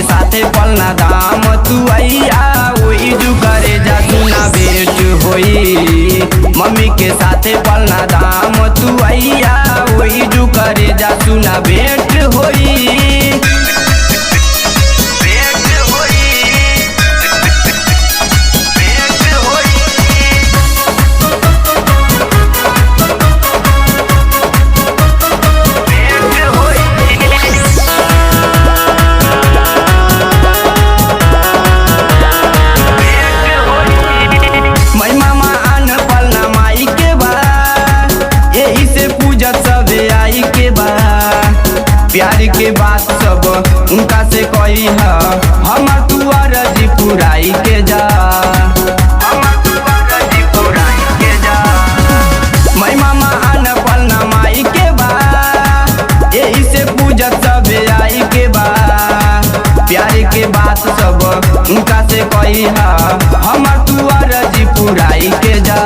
के साथे पलना दाम तू आइया ओई जू करे जा सुना भेंट होई। मम्मी के साथे पलना दाम तू आइया ओई जू करे जा सुना भेंट होई। प्यार के बात सब उनका से कही है हम तू अर्जी पुराई के जा। मैं मामा आन पलना माई के बा यही से पूजत सब आई के बा। प्यार के बात सब उनका से कही है हम तू अर्जी पुराई के जा।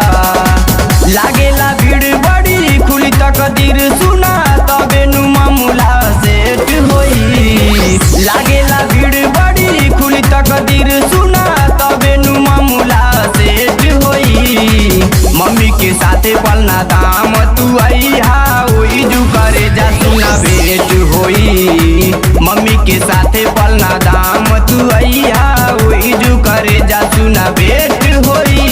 लागेला भीड़ बड़ी खुली तकदीर सुना तबे नु मामूला सेट होई। लागेला भीड़ बड़ी खुली तकदीर सुना तबे नु मामूला सेट होई। मम्मी के साथे पलना दाम तू आइहा ओई जू करे जा सुना भेंट होई। मम्मी के साथे पलना दाम तू आइहा ओई जू करे जा सुना भेंट होई।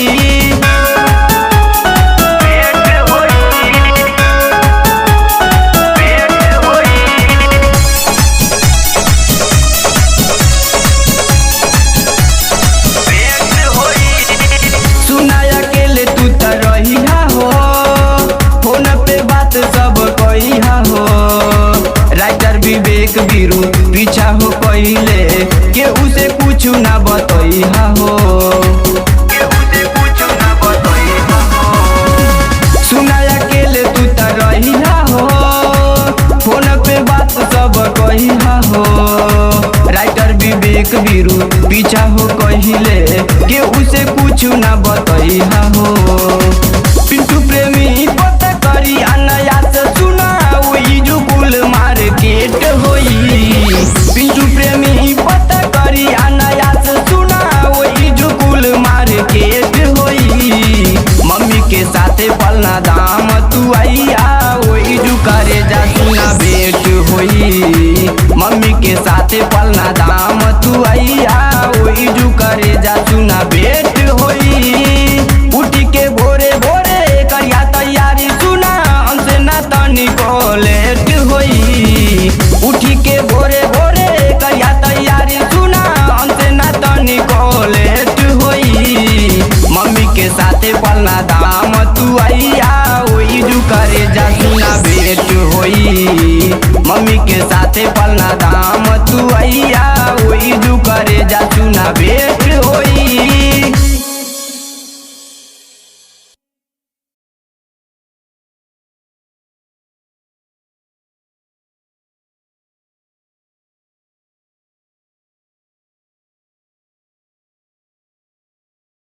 विवेक बीरू पीछा हो पहले के उसे कुछ ना बतैहा हो। सुना अकेले तू त रहिहा हो फोन पे बात सब कहिहा हो। राइटर विवेक बीरू पीछा हो कहले के उसे कुछ ना बतैहा हो। पिंटू प्रेमी पता करी अनया से सुना वही जो कुल मार्केट होई। पिंटू प्रेमी पता करी अनया से सुना वही जो कुल मार्केट होई। मम्मी के साथे पलना दाम तू आइया वही जो करे जा सुना भेंट होई। मम्मी के साथे पलना दाम तू आइया वही जो करे जा सुना भेंट होई। उठी के भोरे भोरे करिया तैयारी सुना हमसे ना तनिको लेट होई। उठी के भोरे भोरे करिया तैयारी सुना हमसे ना तनिको लेट होई। मम्मी के साथे पलना दाम तू आइया ओई जू करे जा सुना भेंट होई। मम्मी के साथे पलना दाम